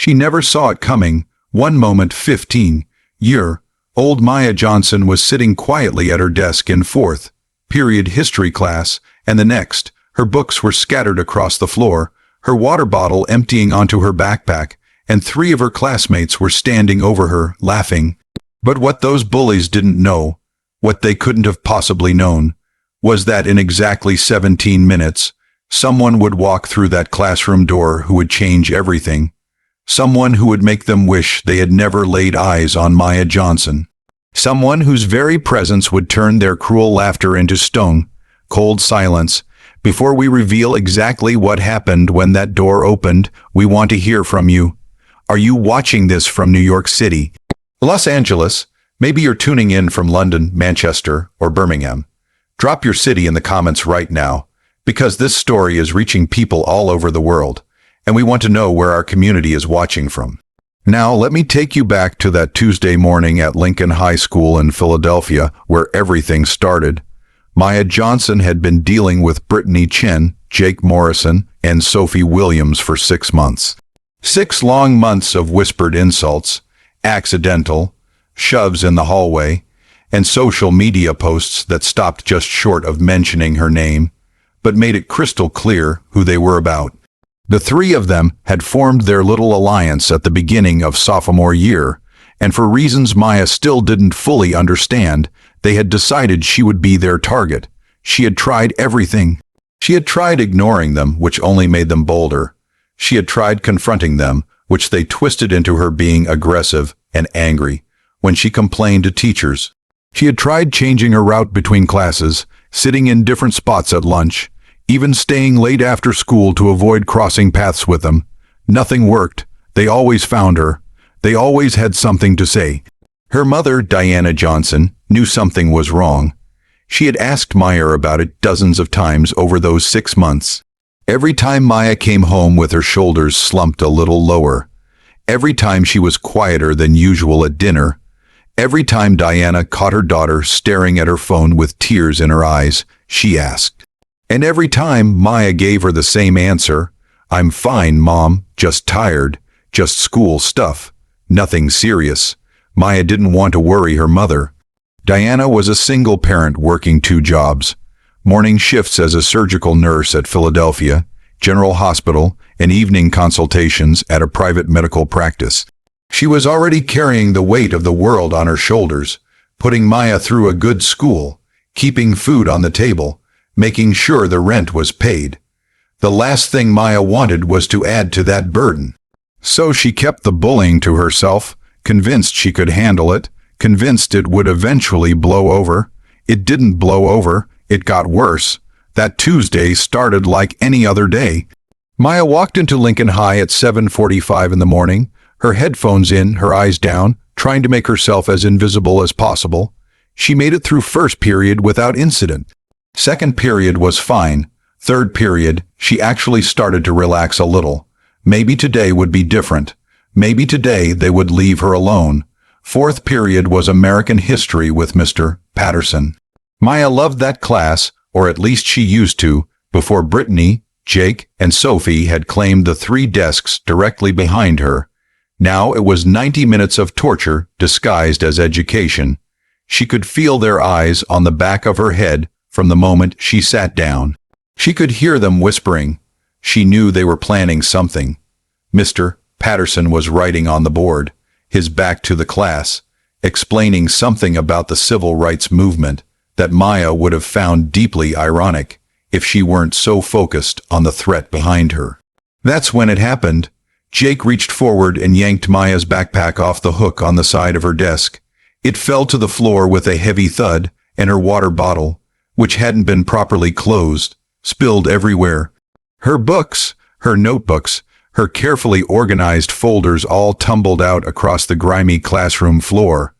She never saw it coming. One moment 15-year-old Maya Johnson was sitting quietly at her desk in fourth period history class, and the next, her books were scattered across the floor, her water bottle emptying onto her backpack, and three of her classmates were standing over her, laughing. But what those bullies didn't know, what they couldn't have possibly known, was that in exactly 17 minutes, someone would walk through that classroom door who would change everything. Someone who would make them wish they had never laid eyes on Maya Johnson. Someone whose very presence would turn their cruel laughter into stone, cold silence. Before we reveal exactly what happened when that door opened, we want to hear from you. Are you watching this from New York City, Los Angeles? Maybe you're tuning in from London, Manchester, or Birmingham. Drop your city in the comments right now, because this story is reaching people all over the world, and we want to know where our community is watching from. Now, let me take you back to that Tuesday morning at Lincoln High School in Philadelphia, where everything started. Maya Johnson had been dealing with Brittany Chen, Jake Morrison, and Sophie Williams for 6 months. 6 long months of whispered insults, accidental shoves in the hallway, and social media posts that stopped just short of mentioning her name, but made it crystal clear who they were about. The three of them had formed their little alliance at the beginning of sophomore year, and for reasons Maya still didn't fully understand, they had decided she would be their target. She had tried everything. She had tried ignoring them, which only made them bolder. She had tried confronting them, which they twisted into her being aggressive and angry when she complained to teachers. She had tried changing her route between classes, sitting in different spots at lunch, even staying late after school to avoid crossing paths with them. Nothing worked. They always found her. They always had something to say. Her mother, Diana Johnson, knew something was wrong. She had asked Maya about it dozens of times over those 6 months. Every time Maya came home with her shoulders slumped a little lower. Every time she was quieter than usual at dinner. Every time Diana caught her daughter staring at her phone with tears in her eyes, she asked. And every time Maya gave her the same answer, "I'm fine, Mom, just tired, just school stuff, nothing serious." Maya didn't want to worry her mother. Diana was a single parent working 2 jobs, morning shifts as a surgical nurse at Philadelphia General Hospital and evening consultations at a private medical practice. She was already carrying the weight of the world on her shoulders, putting Maya through a good school, keeping food on the table, making sure the rent was paid. The last thing Maya wanted was to add to that burden. So she kept the bullying to herself, convinced she could handle it, convinced it would eventually blow over. It didn't blow over, it got worse. That Tuesday started like any other day. Maya walked into Lincoln High at 7:45 in the morning, her headphones in, her eyes down, trying to make herself as invisible as possible. She made it through first period without incident. Second period was fine. Third period, she actually started to relax a little. Maybe today would be different. Maybe today they would leave her alone. Fourth period was American history with Mr. Patterson. Maya loved that class, or at least she used to, before Brittany, Jake, and Sophie had claimed the 3 desks directly behind her. Now it was 90 minutes of torture disguised as education. She could feel their eyes on the back of her head from the moment she sat down. She could hear them whispering. She knew they were planning something. Mr. Patterson was writing on the board, his back to the class, explaining something about the civil rights movement that Maya would have found deeply ironic if she weren't so focused on the threat behind her. That's when it happened. Jake reached forward and yanked Maya's backpack off the hook on the side of her desk. It fell to the floor with a heavy thud, and her water bottle, which hadn't been properly closed, spilled everywhere. Her books, her notebooks, her carefully organized folders all tumbled out across the grimy classroom floor.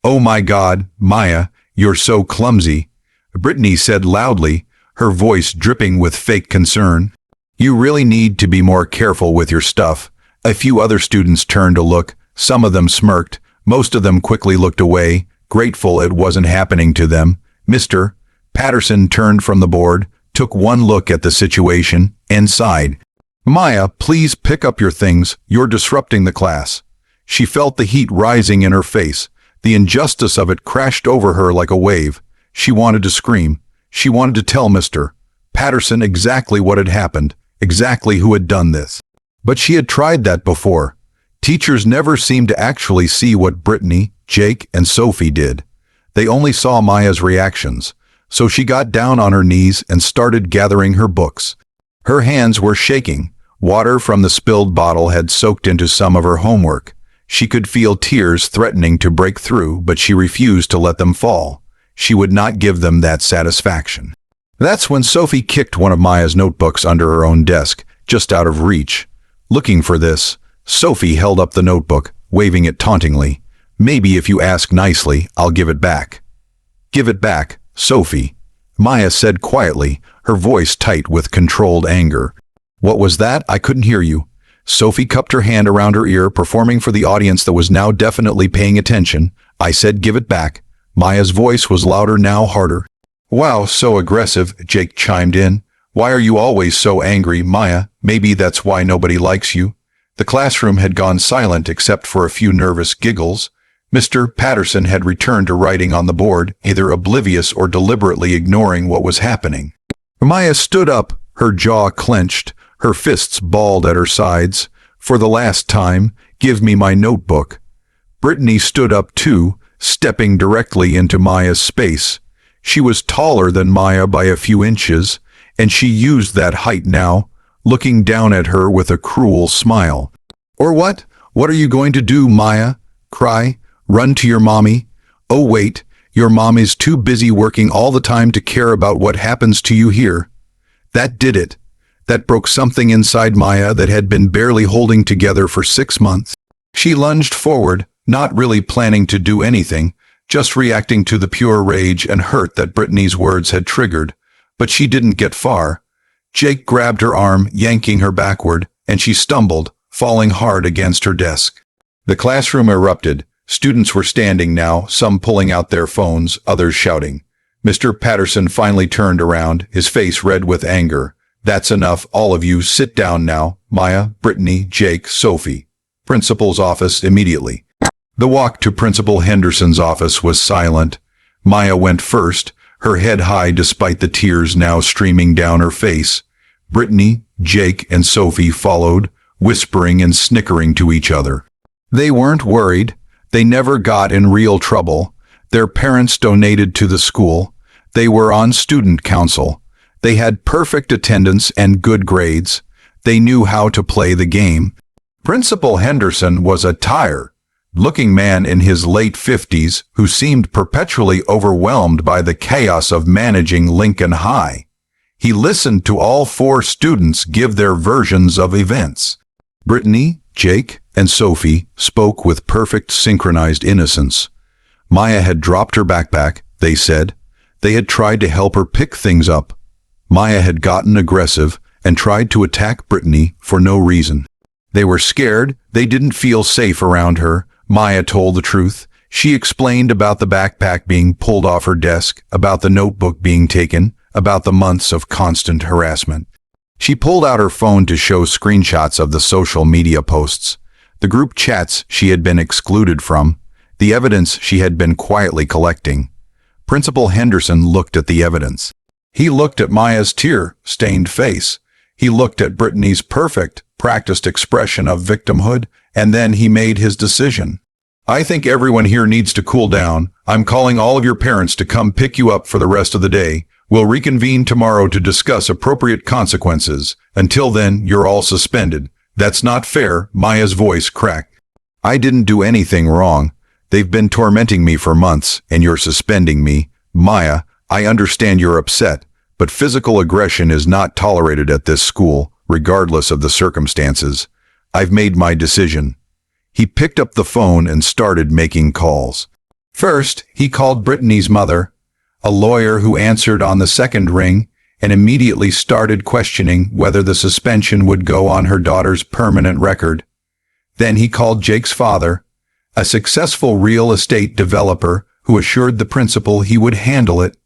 "Oh my God, Maya, you're so clumsy," Brittany said loudly, her voice dripping with fake concern. "You really need to be more careful with your stuff." A few other students turned to look. Some of them smirked. Most of them quickly looked away, grateful it wasn't happening to them. Mr. Patterson turned from the board, took one look at the situation, and sighed. Maya, please pick up your things. You're disrupting the class. She felt the heat rising in her face. The injustice of it crashed over her like a wave. She wanted to scream. She wanted to tell Mr. Patterson exactly what had happened, exactly who had done this. But she had tried that before. Teachers never seemed to actually see what Brittany, Jake, and Sophie did. They only saw Maya's reactions. So she got down on her knees and started gathering her books. Her hands were shaking. Water from the spilled bottle had soaked into some of her homework. She could feel tears threatening to break through, but she refused to let them fall. She would not give them that satisfaction. That's when Sophie kicked one of Maya's notebooks under her own desk, just out of reach. Looking for this, Sophie held up the notebook, waving it tauntingly. Maybe if you ask nicely, I'll give it back. Give it back, Sophie, Maya said quietly, her voice tight with controlled anger. What was that? I couldn't hear you. Sophie cupped her hand around her ear, performing for the audience that was now definitely paying attention. I said give it back. Maya's voice was louder now, harder. Wow, so aggressive, Jake chimed in. Why are you always so angry, Maya? Maybe that's why nobody likes you. The classroom had gone silent except for a few nervous giggles. Mr. Patterson had returned to writing on the board, either oblivious or deliberately ignoring what was happening. Maya stood up, her jaw clenched, her fists balled at her sides. For the last time, give me my notebook. Brittany stood up too, stepping directly into Maya's space. She was taller than Maya by a few inches, and she used that height now, looking down at her with a cruel smile. Or what? What are you going to do, Maya? Cry? Run to your mommy? Oh wait, your mom is too busy working all the time to care about what happens to you here. That did it. That broke something inside Maya that had been barely holding together for 6 months. She lunged forward, not really planning to do anything, just reacting to the pure rage and hurt that Brittany's words had triggered. But she didn't get far. Jake grabbed her arm, yanking her backward, and she stumbled, falling hard against her desk. The classroom erupted. Students were standing now, some pulling out their phones, others shouting. Mr. Patterson finally turned around, his face red with anger. That's enough, all of you, sit down now. Maya, Brittany, Jake, Sophie. Principal's office immediately. The walk to Principal Henderson's office was silent. Maya went first, her head high despite the tears now streaming down her face. Brittany, Jake, and Sophie followed, whispering and snickering to each other. They weren't worried. They never got in real trouble. Their parents donated to the school. They were on student council. They had perfect attendance and good grades. They knew how to play the game. Principal Henderson was a tired-looking man in his late 50s who seemed perpetually overwhelmed by the chaos of managing Lincoln High. He listened to all 4 students give their versions of events. Brittany, Jake, and Sophie spoke with perfect synchronized innocence. Maya had dropped her backpack, they said. They had tried to help her pick things up. Maya had gotten aggressive and tried to attack Brittany for no reason. They were scared. They didn't feel safe around her. Maya told the truth. She explained about the backpack being pulled off her desk, about the notebook being taken, about the months of constant harassment. She pulled out her phone to show screenshots of the social media posts, the group chats she had been excluded from, the evidence she had been quietly collecting. Principal Henderson looked at the evidence. He looked at Maya's tear-stained face. He looked at Brittany's perfect, practiced expression of victimhood, and then he made his decision. I think everyone here needs to cool down. I'm calling all of your parents to come pick you up for the rest of the day. We'll reconvene tomorrow to discuss appropriate consequences. Until then, you're all suspended. That's not fair, Maya's voice cracked. I didn't do anything wrong. They've been tormenting me for months, and you're suspending me. Maya, I understand you're upset, but physical aggression is not tolerated at this school, regardless of the circumstances. I've made my decision. He picked up the phone and started making calls. First, he called Brittany's mother, a lawyer who answered on the second ring, and immediately started questioning whether the suspension would go on her daughter's permanent record. Then he called Jake's father, a successful real estate developer who assured the principal he would handle it,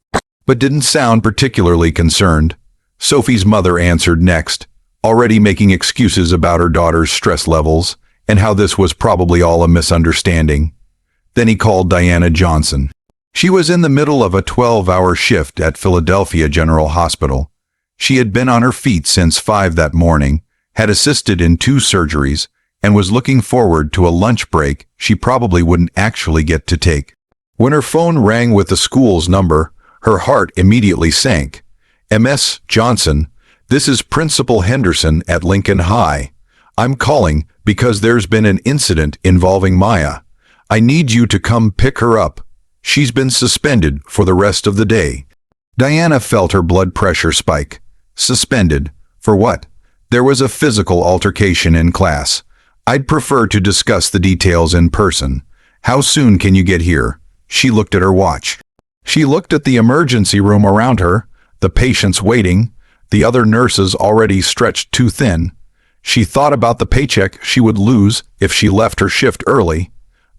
but didn't sound particularly concerned. Sophie's mother answered next. already making excuses about her daughter's stress levels and how this was probably all a misunderstanding. Then he called Diana Johnson. She was in the middle of a 12-hour shift at Philadelphia General Hospital. She had been on her feet since 5 that morning, had assisted in 2 surgeries, and was looking forward to a lunch break she probably wouldn't actually get to take. When her phone rang with the school's number, her heart immediately sank. "Ms. Johnson, this is Principal Henderson at Lincoln High. I'm calling because there's been an incident involving Maya. I need you to come pick her up. She's been suspended for the rest of the day." Diana felt her blood pressure spike. Suspended? For what? There was a physical altercation in class. "I'd prefer to discuss the details in person. How soon can you get here?" She looked at her watch. She looked at the emergency room around her, the patients waiting, the other nurses already stretched too thin. She thought about the paycheck she would lose if she left her shift early.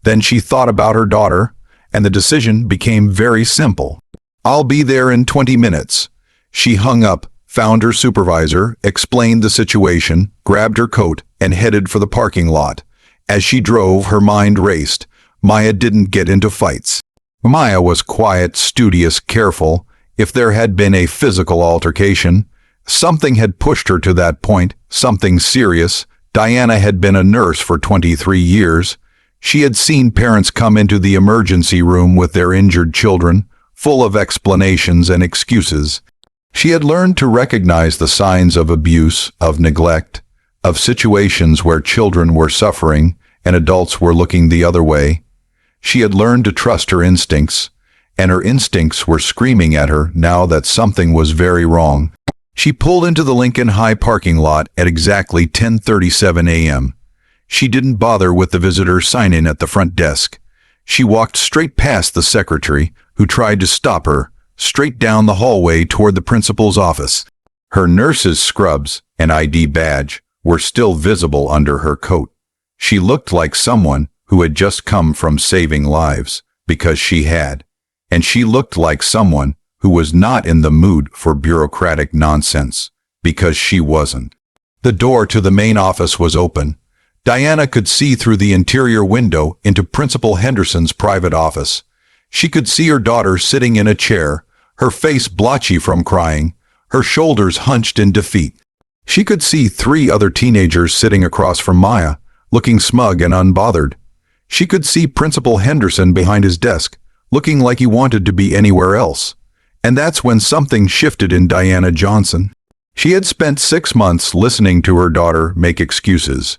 Then she thought about her daughter, and the decision became very simple. "I'll be there in 20 minutes. She hung up, found her supervisor, explained the situation, grabbed her coat, and headed for the parking lot. As she drove, her mind raced. Maya didn't get into fights. Maya was quiet, studious, careful. If there had been a physical altercation, something had pushed her to that point, something serious. Diana had been a nurse for 23 years. She had seen parents come into the emergency room with their injured children, full of explanations and excuses. She had learned to recognize the signs of abuse, of neglect, of situations where children were suffering and adults were looking the other way. She had learned to trust her instincts, and her instincts were screaming at her now that something was very wrong. She pulled into the Lincoln High parking lot at exactly 10:37 a.m. She didn't bother with the visitor sign-in at the front desk. She walked straight past the secretary, who tried to stop her, straight down the hallway toward the principal's office. Her nurse's scrubs and ID badge were still visible under her coat. She looked like someone who had just come from saving lives, because she had. And she looked like someone who was not in the mood for bureaucratic nonsense, because she wasn't. The door to the main office was open. Diana could see through the interior window into Principal Henderson's private office. She could see her daughter sitting in a chair, her face blotchy from crying, her shoulders hunched in defeat. She could see 3 other teenagers sitting across from Maya, looking smug and unbothered. She could see Principal Henderson behind his desk, looking like he wanted to be anywhere else. And that's when something shifted in Diana Johnson. She had spent 6 months listening to her daughter make excuses.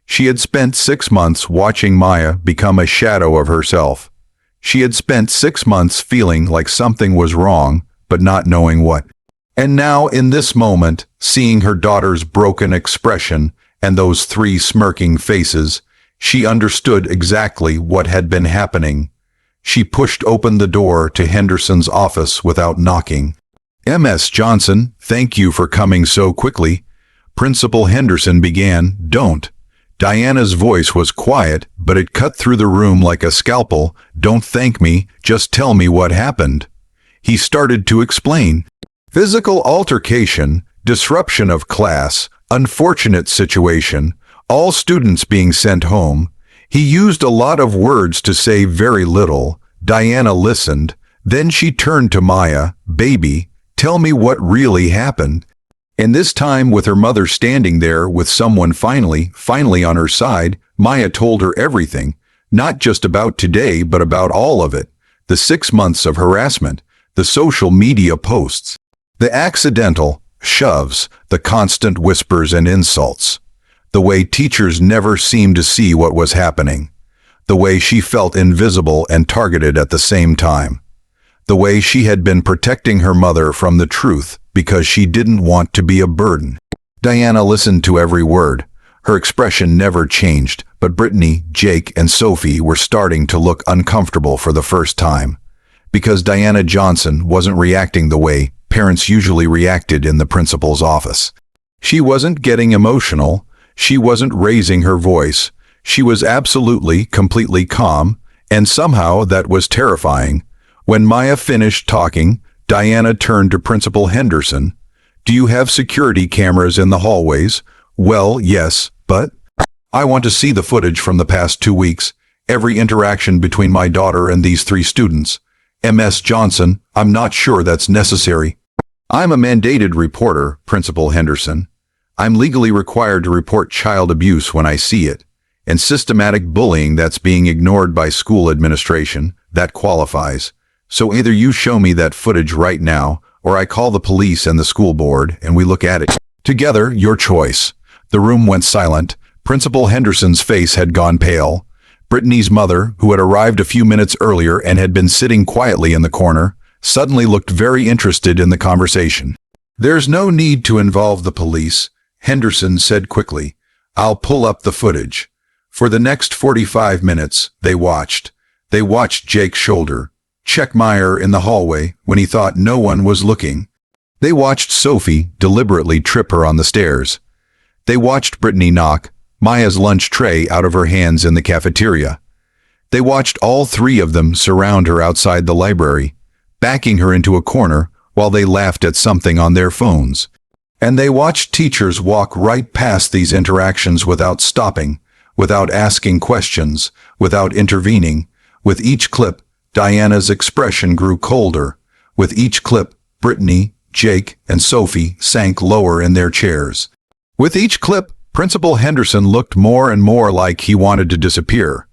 She had spent 6 months watching Maya become a shadow of herself. She had spent 6 months feeling like something was wrong, but not knowing what. And now, in this moment, seeing her daughter's broken expression and those 3 smirking faces, she understood exactly what had been happening. She pushed open the door to Henderson's office without knocking. "Ms. Johnson, thank you for coming so quickly." Principal Henderson began. "Don't." Diana's voice was quiet, but it cut through the room like a scalpel. "Don't thank me, just tell me what happened." He started to explain. Physical altercation, disruption of class, unfortunate situation, all students being sent home. He used a lot of words to say very little. Diana listened. Then she turned to Maya. "Baby, tell me what really happened." And this time, with her mother standing there with someone finally on her side, Maya told her everything, not just about today, but about all of it. The 6 months of harassment, the social media posts, the accidental shoves, the constant whispers and insults, the way teachers never seemed to see what was happening, the way she felt invisible and targeted at the same time, the way she had been protecting her mother from the truth because she didn't want to be a burden. Diana listened to every word. Her expression never changed, but Brittany, Jake, and Sophie were starting to look uncomfortable for the first time, because Diana Johnson wasn't reacting the way parents usually reacted in the principal's office. She wasn't getting emotional. She wasn't raising her voice. She was absolutely, completely calm, and somehow that was terrifying. When Maya finished talking, Diana turned to Principal Henderson. Do you have security cameras in the hallways? Well, yes, but I want to see the footage from the past 2 weeks, every interaction between my daughter and these 3 students. Ms. Johnson, I'm not sure that's necessary. I'm a mandated reporter, Principal Henderson. I'm legally required to report child abuse when I see it. And systematic bullying that's being ignored by school administration, that qualifies. So either you show me that footage right now, or I call the police and the school board and we look at it together, your choice. The room went silent. Principal Henderson's face had gone pale. Brittany's mother, who had arrived a few minutes earlier and had been sitting quietly in the corner, suddenly looked very interested in the conversation. There's no need to involve the police, Henderson said quickly. I'll pull up the footage. For the next 45 minutes, they watched. They watched Jake shoulder, check Meyer in the hallway when he thought no one was looking. They watched Sophie deliberately trip her on the stairs. They watched Brittany knock Maya's lunch tray out of her hands in the cafeteria. They watched all 3 of them surround her outside the library, backing her into a corner while they laughed at something on their phones. And they watched teachers walk right past these interactions without stopping, without asking questions, without intervening. With each clip, Diana's expression grew colder. With each clip, Brittany, Jake, and Sophie sank lower in their chairs. With each clip, Principal Henderson looked more and more like he wanted to disappear.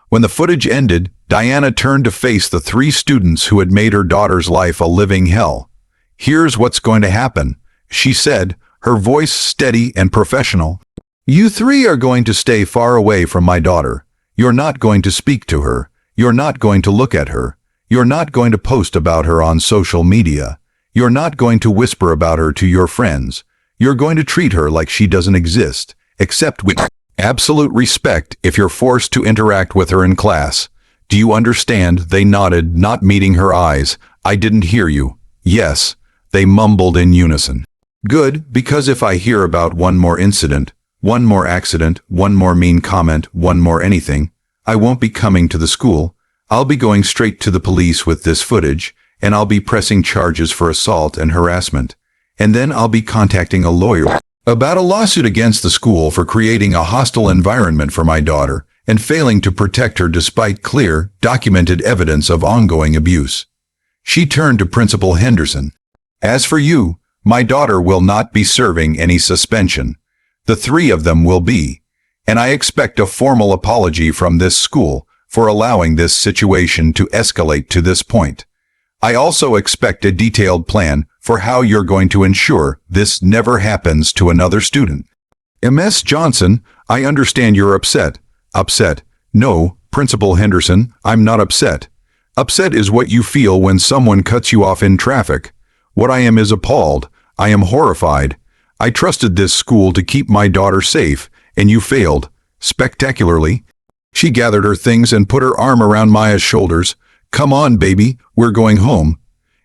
When the footage ended, Diana turned to face the 3 students who had made her daughter's life a living hell. Here's what's going to happen, she said, her voice steady and professional. You 3 are going to stay far away from my daughter. You're not going to speak to her. You're not going to look at her. You're not going to post about her on social media. You're not going to whisper about her to your friends. You're going to treat her like she doesn't exist, except with absolute respect if you're forced to interact with her in class. Do you understand? They nodded, not meeting her eyes. I didn't hear you. Yes, they mumbled in unison. Good, because if I hear about one more incident, one more accident, one more mean comment, one more anything, I won't be coming to the school. I'll be going straight to the police with this footage, and I'll be pressing charges for assault and harassment. And then I'll be contacting a lawyer about a lawsuit against the school for creating a hostile environment for my daughter and failing to protect her despite clear, documented evidence of ongoing abuse. She turned to Principal Henderson. As for you, my daughter will not be serving any suspension. The 3 of them will be. And I expect a formal apology from this school for allowing this situation to escalate to this point. I also expect a detailed plan for how you're going to ensure this never happens to another student. Ms. Johnson, I understand you're upset. Upset? No, Principal Henderson, I'm not upset. Upset is what you feel when someone cuts you off in traffic. What I am is appalled. I am horrified. I trusted this school to keep my daughter safe, and you failed. Spectacularly. She gathered her things and put her arm around Maya's shoulders. Come on, baby, we're going home.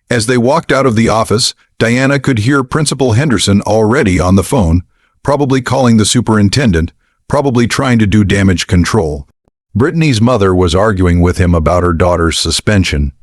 As they walked out of the office, Diana could hear Principal Henderson already on the phone, probably calling the superintendent, probably trying to do damage control. Brittany's mother was arguing with him about her daughter's suspension.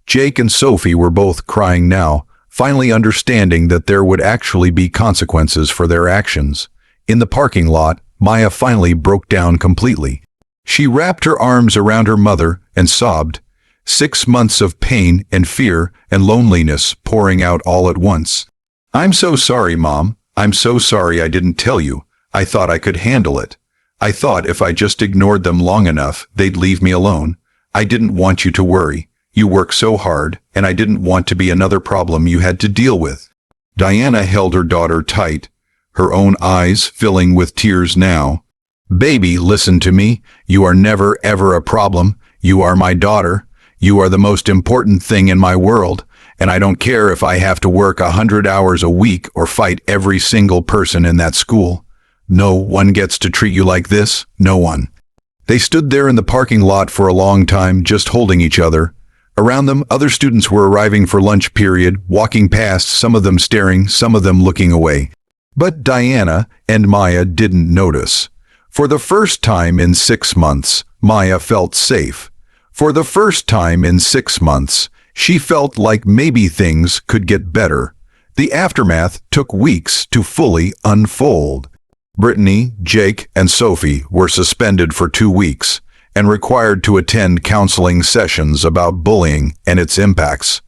Jake and Sophie were both crying now, finally understanding that there would actually be consequences for their actions. In the parking lot, Maya finally broke down completely. She wrapped her arms around her mother and sobbed. 6 months of pain and fear and loneliness pouring out all at once. I'm so sorry, Mom. I'm so sorry I didn't tell you. I thought I could handle it. I thought if I just ignored them long enough, they'd leave me alone. I didn't want you to worry. You work so hard, and I didn't want to be another problem you had to deal with. Diana held her daughter tight, her own eyes filling with tears now. Baby, listen to me. You are never, ever a problem. You are my daughter. You are the most important thing in my world, and I don't care if I have to work 100 hours a week or fight every single person in that school. No one gets to treat you like this, no one. They stood there in the parking lot for a long time, just holding each other. Around them, other students were arriving for lunch period, walking past, some of them staring, some of them looking away. But Diana and Maya didn't notice. For the first time in 6 months, Maya felt safe. For the first time in 6 months, she felt like maybe things could get better. The aftermath took weeks to fully unfold. Brittany, Jake, and Sophie were suspended for 2 weeks and required to attend counseling sessions about bullying and its impacts.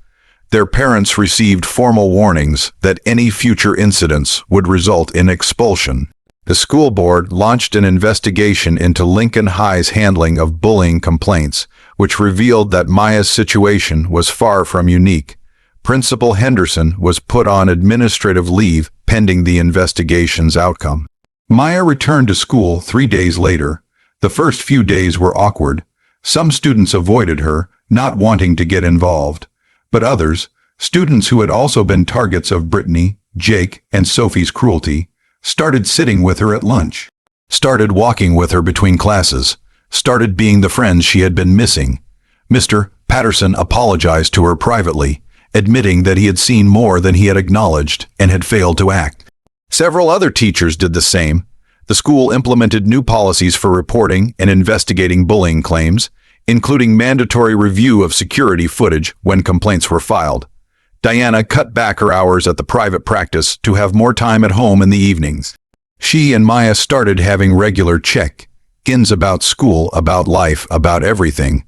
Their parents received formal warnings that any future incidents would result in expulsion. The school board launched an investigation into Lincoln High's handling of bullying complaints, which revealed that Maya's situation was far from unique. Principal Henderson was put on administrative leave pending the investigation's outcome. Maya returned to school 3 days later. The first few days were awkward. Some students avoided her, not wanting to get involved. But others, students who had also been targets of Brittany, Jake, and Sophie's cruelty, started sitting with her at lunch, started walking with her between classes, started being the friends she had been missing. Mr. Patterson apologized to her privately, admitting that he had seen more than he had acknowledged and had failed to act. Several other teachers did the same. The school implemented new policies for reporting and investigating bullying claims, including mandatory review of security footage when complaints were filed. Diana cut back her hours at the private practice to have more time at home in the evenings. She and Maya started having regular check-ins about school, about life, about everything.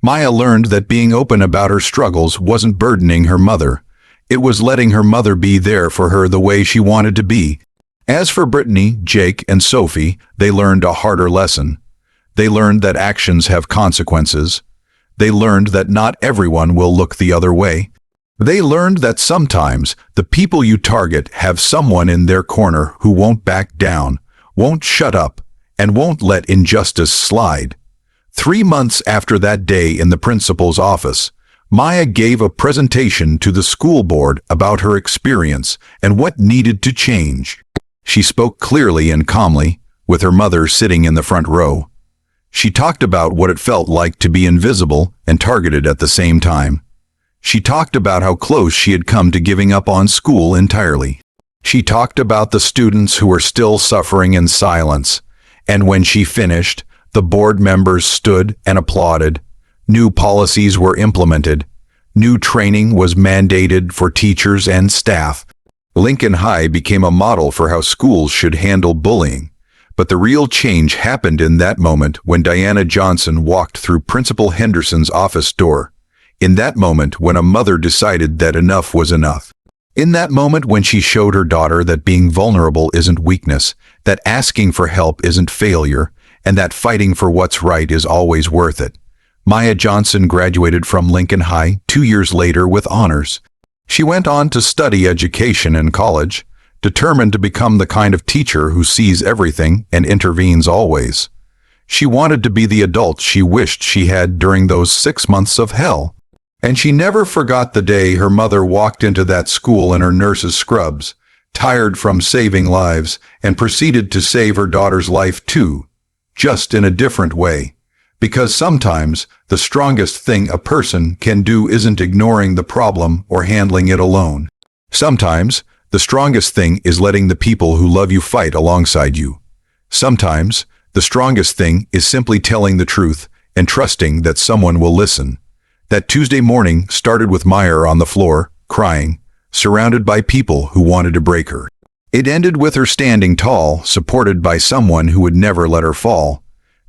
Maya learned that being open about her struggles wasn't burdening her mother. It was letting her mother be there for her the way she wanted to be. As for Brittany, Jake, and Sophie, they learned a harder lesson. They learned that actions have consequences. They learned that not everyone will look the other way. They learned that sometimes the people you target have someone in their corner who won't back down, won't shut up, and won't let injustice slide. 3 months after that day in the principal's office, Maya gave a presentation to the school board about her experience and what needed to change. She spoke clearly and calmly, with her mother sitting in the front row. She talked about what it felt like to be invisible and targeted at the same time. She talked about how close she had come to giving up on school entirely. She talked about the students who were still suffering in silence, and when she finished, the board members stood and applauded. New policies were implemented. New training was mandated for teachers and staff. Lincoln High became a model for how schools should handle bullying. But the real change happened in that moment when Diana Johnson walked through Principal Henderson's office door. In that moment when a mother decided that enough was enough. In that moment when she showed her daughter that being vulnerable isn't weakness, that asking for help isn't failure, and that fighting for what's right is always worth it. Maya Johnson graduated from Lincoln High 2 years later with honors. She went on to study education in college, determined to become the kind of teacher who sees everything and intervenes always. She wanted to be the adult she wished she had during those 6 months of hell. And she never forgot the day her mother walked into that school in her nurse's scrubs, tired from saving lives, and proceeded to save her daughter's life too, just in a different way. Because sometimes the strongest thing a person can do isn't ignoring the problem or handling it alone. Sometimes the strongest thing is letting the people who love you fight alongside you. Sometimes the strongest thing is simply telling the truth and trusting that someone will listen. That Tuesday morning started with Maya on the floor, crying, surrounded by people who wanted to break her. It ended with her standing tall, supported by someone who would never let her fall.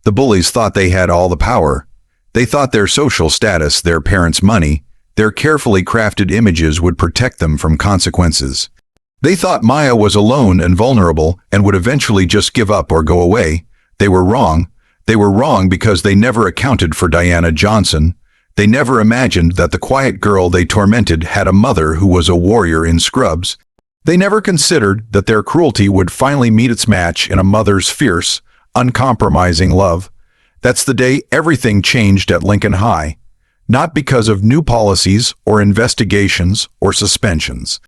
The bullies thought they had all the power. They thought their social status, their parents' money, their carefully crafted images would protect them from consequences. They thought Maya was alone and vulnerable and would eventually just give up or go away. They were wrong. They were wrong because they never accounted for Diana Johnson. They never imagined that the quiet girl they tormented had a mother who was a warrior in scrubs. They never considered that their cruelty would finally meet its match in a mother's fierce, uncompromising love. That's the day everything changed at Lincoln High. Not because of new policies or investigations or suspensions.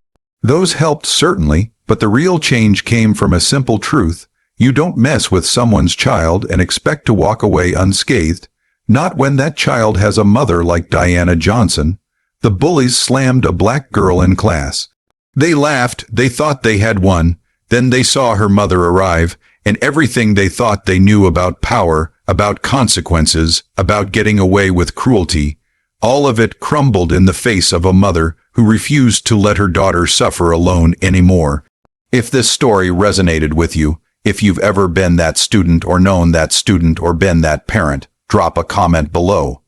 Those helped certainly, but the real change came from a simple truth. You don't mess with someone's child and expect to walk away unscathed. Not when that child has a mother like Diana Johnson. The bullies slammed a black girl in class. They laughed, they thought they had won. Then they saw her mother arrive, and everything they thought they knew about power, about consequences, about getting away with cruelty, all of it crumbled in the face of a mother who refused to let her daughter suffer alone anymore. If this story resonated with you, if you've ever been that student or known that student or been that parent, drop a comment below.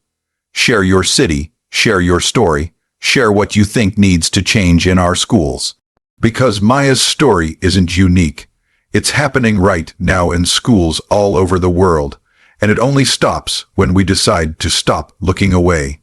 Share your city, share your story, share what you think needs to change in our schools. Because Maya's story isn't unique. It's happening right now in schools all over the world, and it only stops when we decide to stop looking away.